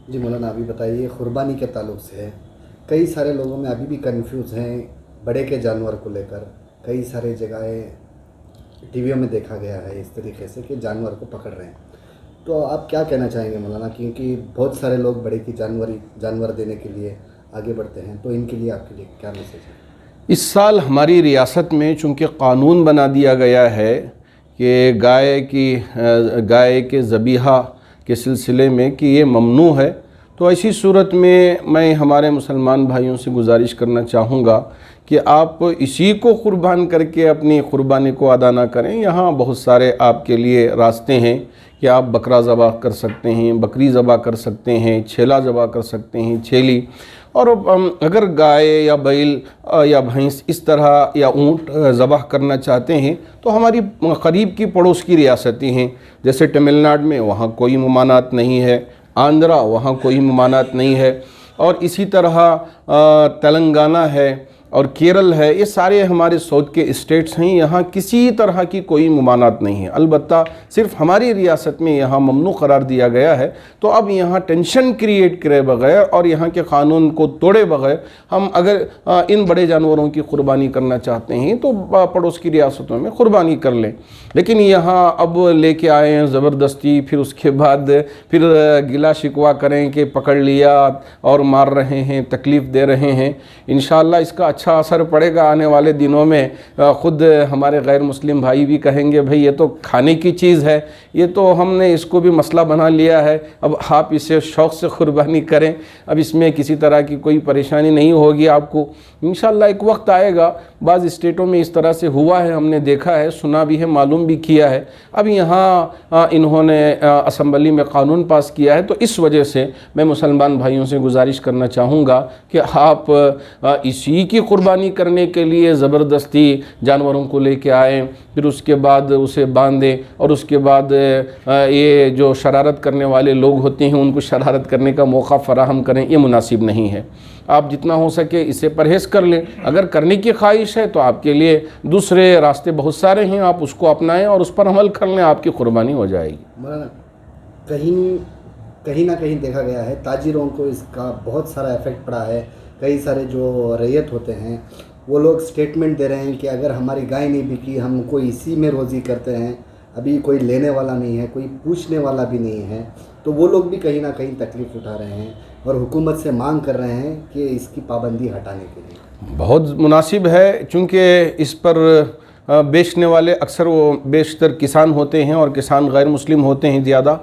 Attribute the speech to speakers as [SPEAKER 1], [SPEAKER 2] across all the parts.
[SPEAKER 1] جی مولانا ابھی بتائیے قربانی کے تعلق سے کئی سارے لوگوں میں ابھی بھی کنفیوز ہیں بڑے کے جانور کو لے کر. کئی سارے جگہیں ٹی ویوں میں دیکھا گیا ہے اس طریقے سے کہ جانور کو پکڑ رہے ہیں. تو آپ کیا کہنا چاہیں گے مولانا, کیونکہ بہت سارے لوگ بڑے کی جانور دینے کے لیے آگے بڑھتے ہیں, تو ان کے لیے آپ کے لیے کیا میسیج ہے؟
[SPEAKER 2] اس سال ہماری ریاست میں چونکہ قانون بنا دیا گیا ہے کہ گائے کے ذبیحہ کے سلسلے میں کہ یہ ممنوع ہے, تو ایسی صورت میں ہمارے مسلمان بھائیوں سے گزارش کرنا چاہوں گا کہ آپ اسی کو قربان کر کے اپنی قربانی کو ادا نہ کریں. یہاں بہت سارے آپ کے لیے راستے ہیں کہ آپ بکرا ذبح کر سکتے ہیں, بکری ذبح کر سکتے ہیں, چھیلا ذبح کر سکتے ہیں, چھیلی. اور اگر گائے یا بیل یا بھینس اس طرح یا اونٹ ذبح کرنا چاہتے ہیں تو ہماری قریب کی پڑوس کی ریاستیں ہیں, جیسے تمل ناڈو میں وہاں کوئی ممانعت نہیں ہے, آندھرا وہاں کوئی ممانعت نہیں ہے, اور اسی طرح تلنگانہ ہے اور کیرل ہے. یہ سارے ہمارے ساؤتھ کے اسٹیٹس ہیں, یہاں کسی طرح کی کوئی ممانعت نہیں ہے. البتہ صرف ہماری ریاست میں یہاں ممنوع قرار دیا گیا ہے. تو اب یہاں ٹینشن کریٹ کرے بغیر اور یہاں کے قانون کو توڑے بغیر ہم اگر ان بڑے جانوروں کی قربانی کرنا چاہتے ہیں تو پڑوس کی ریاستوں میں قربانی کر لیں. لیکن یہاں اب لے کے آئے ہیں زبردستی, پھر اس کے بعد پھر گلا شکوہ کریں کہ پکڑ لیا اور مار رہے ہیں, تکلیف دے رہے ہیں. انشاءاللہ اس کا اچھا اثر پڑے گا آنے والے دنوں میں. خود ہمارے غیر مسلم بھائی بھی کہیں گے بھئی یہ تو کھانے کی چیز ہے, یہ تو ہم نے اس کو بھی مسئلہ بنا لیا ہے, اب آپ اسے شوق سے قربانی کریں, اب اس میں کسی طرح کی کوئی پریشانی نہیں ہوگی آپ کو. انشاءاللہ ایک وقت آئے گا, بعض اسٹیٹوں میں اس طرح سے ہوا ہے, ہم نے دیکھا ہے, سنا بھی ہے, معلوم بھی کیا ہے. اب یہاں انہوں نے اسمبلی میں قانون پاس کیا ہے, تو اس وجہ سے میں مسلمان بھائیوں سے گزارش کرنا چاہوں گا کہ آپ اسی کی قربانی کرنے کے لیے زبردستی جانوروں کو لے کے آئیں, پھر اس کے بعد اسے باندھیں, اور اس کے بعد یہ جو شرارت کرنے والے لوگ ہوتے ہیں ان کو شرارت کرنے کا موقع فراہم کریں. یہ مناسب نہیں ہے. آپ جتنا ہو سکے اسے پرہیز کر لیں. اگر کرنے کی خواہش ہے تو آپ کے لیے دوسرے راستے بہت سارے ہیں, آپ اس کو اپنائیں اور اس پر عمل کر لیں, آپ کی قربانی ہو جائے گی.
[SPEAKER 1] مولانا کہیں نہ کہیں دیکھا گیا ہے تاجروں کو اس کا بہت سارا ایفیکٹ پڑا ہے. کئی سارے جو ریت ہوتے ہیں وہ لوگ سٹیٹمنٹ دے رہے ہیں کہ اگر ہماری گائے نہیں بکی ہم کو اسی میں روزی کرتے ہیں, ابھی کوئی لینے والا نہیں ہے, کوئی پوچھنے والا بھی نہیں ہے. تو وہ لوگ بھی کہیں نہ کہیں تکلیف اٹھا رہے ہیں اور حکومت سے مانگ کر رہے ہیں کہ اس کی پابندی ہٹانے کے لیے.
[SPEAKER 2] بہت مناسب ہے, چونکہ اس پر بیچنے والے اکثر وہ بیشتر کسان ہوتے ہیں اور کسان غیر مسلم ہوتے ہیں زیادہ.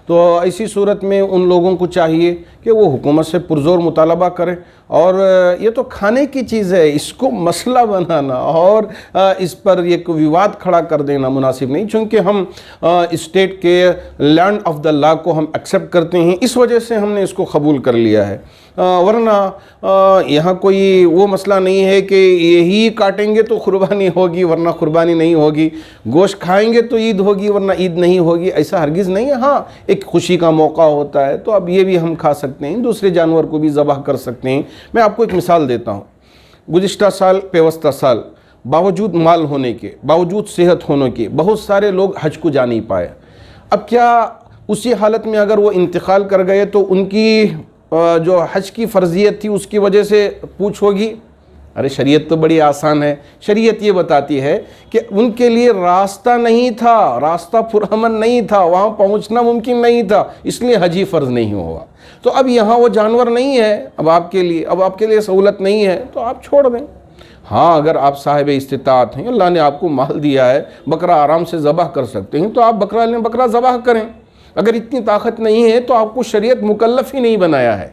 [SPEAKER 2] تو ایسی صورت میں ان لوگوں کو چاہیے کہ وہ حکومت سے پرزور مطالبہ کریں. اور یہ تو کھانے کی چیز ہے, اس کو مسئلہ بنانا اور اس پر ایک وواد کھڑا کر دینا مناسب نہیں, چونکہ ہم اسٹیٹ کے لینڈ آف دا لا کو ہم ایکسیپٹ کرتے ہیں, اس وجہ سے ہم نے اس کو قبول کر لیا ہے. ورنہ یہاں کوئی وہ مسئلہ نہیں ہے کہ یہی کاٹیں گے تو قربانی ہوگی ورنہ قربانی نہیں ہوگی, گوشت کھائیں گے تو عید ہوگی ورنہ عید نہیں ہوگی, ایسا ہرگز نہیں ہے. ہاں ایک خوشی کا موقع ہوتا ہے تو اب یہ بھی ہم کھا سکتے ہیں, دوسرے جانور کو بھی ذبح کر سکتے ہیں. میں آپ کو ایک مثال دیتا ہوں. گزشتہ سال پیوستہ سال باوجود مال ہونے کے, باوجود صحت ہونے کے, بہت سارے لوگ حج کو جا نہیں پائے. اب کیا اسی حالت میں اگر وہ انتقال کر گئے تو ان کی جو حج کی فرضیت تھی اس کی وجہ سے پوچھ ہوگی؟ ارے شریعت تو بڑی آسان ہے. شریعت یہ بتاتی ہے کہ ان کے لیے راستہ نہیں تھا, راستہ پرامن نہیں تھا, وہاں پہنچنا ممکن نہیں تھا, اس لیے حج ہی فرض نہیں ہوا. تو اب یہاں وہ جانور نہیں ہے, اب آپ کے لیے سہولت نہیں ہے تو آپ چھوڑ دیں. ہاں اگر آپ صاحب استطاعت ہیں, اللہ نے آپ کو مال دیا ہے, بکرا آرام سے ذبح کر سکتے ہیں, تو آپ بکرا لیں, بکرا ذبح کریں. اگر اتنی طاقت نہیں ہے تو آپ کو شریعت مکلف ہی نہیں بنایا ہے,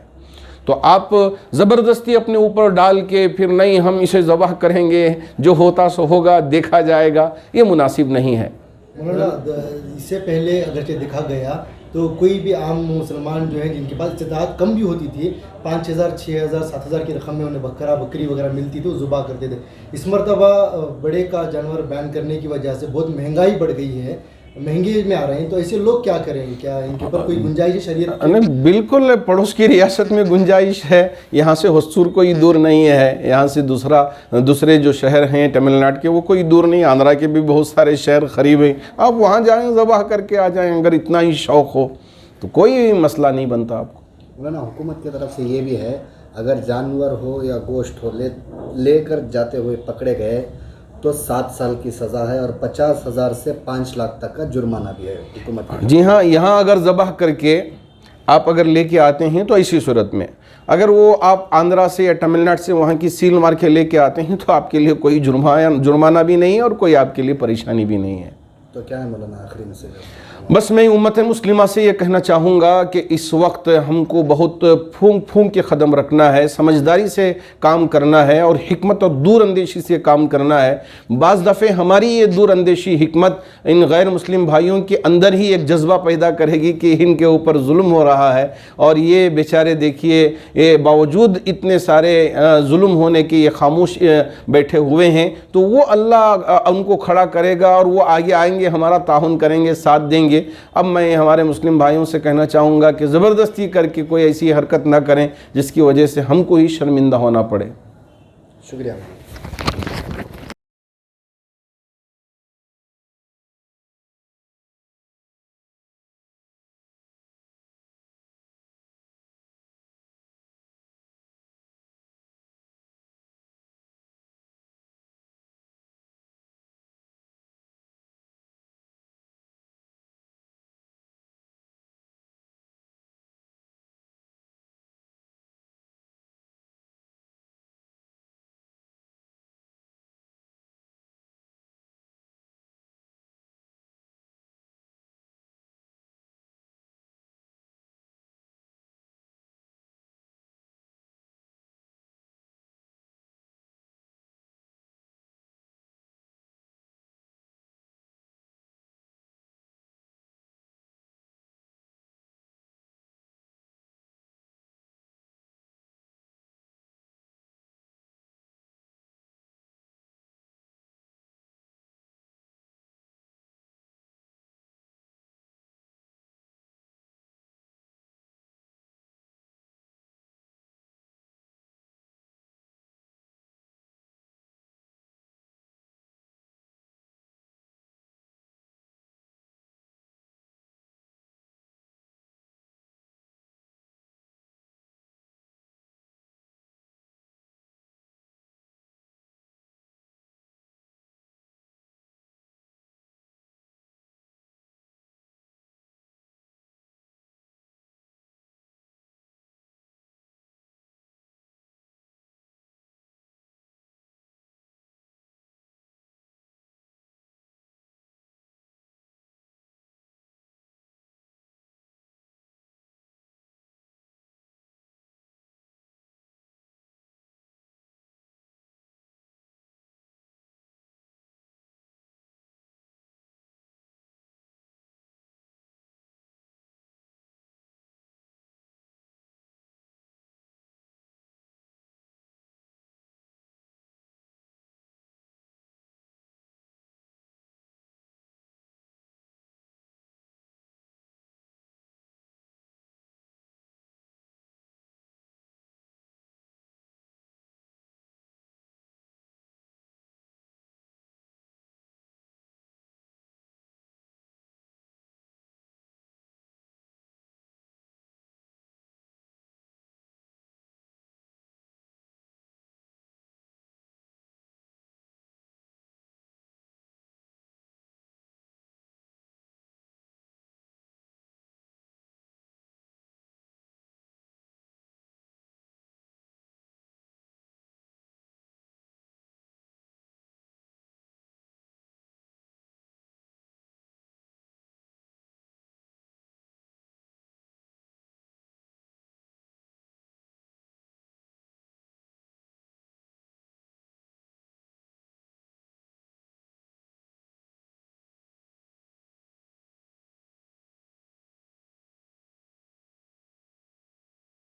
[SPEAKER 2] تو آپ زبردستی اپنے اوپر ڈال کے پھر نہیں ہم اسے ذبح کریں گے, جو ہوتا سو ہوگا, دیکھا جائے گا, یہ مناسب نہیں ہے.
[SPEAKER 3] اس سے پہلے اگرچہ دیکھا گیا تو کوئی بھی عام مسلمان جو ہے جن کے پاس استطاعت کم بھی ہوتی تھی, 5,000 6,000 7,000 کی رقم میں انہیں بکری وغیرہ ملتی تھی, وہ ذبح کرتے تھے. اس مرتبہ بڑے کا جانور بین کرنے کی وجہ سے بہت مہنگائی بڑھ گئی ہے, مہنگے میں آ رہے ہیں, تو ایسے لوگ کیا کریں؟ کیا ان کے اوپر کوئی گنجائش ہے شریعت؟
[SPEAKER 2] نہیں بالکل, پڑوس کی ریاست میں گنجائش ہے. یہاں سے ہستور کوئی دور نہیں ہے, یہاں سے دوسرے جو شہر ہیں تمل ناڈو کے وہ کوئی دور نہیں, آندھرا کے بھی بہت سارے شہر قریب ہیں, آپ وہاں جائیں ذبح کر کے آ جائیں. اگر اتنا ہی شوق ہو تو کوئی مسئلہ نہیں بنتا آپ کو.
[SPEAKER 1] مولانا حکومت کی طرف سے یہ بھی ہے اگر جانور ہو یا گوشت ہو لے کر جاتے ہوئے پکڑے گئے تو 7 سال کی سزا ہے اور 50,000 سے 5 لاکھ تک کا جرمانہ بھی ہے حکومت کی۔
[SPEAKER 2] جی ہاں، یہاں اگر ذبح کر کے آپ اگر لے کے آتے ہیں تو ایسی صورت میں، اگر وہ آپ آندھرا سے یا تمل ناڈو سے وہاں کی سیل مار کے لے کے آتے ہیں تو آپ کے لیے کوئی جرمانہ بھی نہیں ہے اور کوئی آپ کے لیے پریشانی بھی نہیں ہے۔
[SPEAKER 1] تو کیا ہے مولانا آخری میسیج؟
[SPEAKER 2] بس میں امت مسلمہ سے یہ کہنا چاہوں گا کہ اس وقت ہم کو بہت پھونک پھونک کے قدم رکھنا ہے، سمجھداری سے کام کرنا ہے اور حکمت اور دور اندیشی سے کام کرنا ہے۔ بعض دفعے ہماری یہ دور اندیشی حکمت ان غیر مسلم بھائیوں کے اندر ہی ایک جذبہ پیدا کرے گی کہ ان کے اوپر ظلم ہو رہا ہے، اور یہ بیچارے دیکھیے یہ باوجود اتنے سارے ظلم ہونے کے یہ خاموش بیٹھے ہوئے ہیں، تو وہ اللہ ان کو کھڑا کرے گا اور وہ آگے آئیں گے، ہمارا تعاون کریں گے، ساتھ دیں گے۔ اب میں ہمارے مسلم بھائیوں سے کہنا چاہوں گا کہ زبردستی کر کے کوئی ایسی حرکت نہ کریں جس کی وجہ سے ہم کو ہی شرمندہ ہونا پڑے۔
[SPEAKER 1] شکریہ۔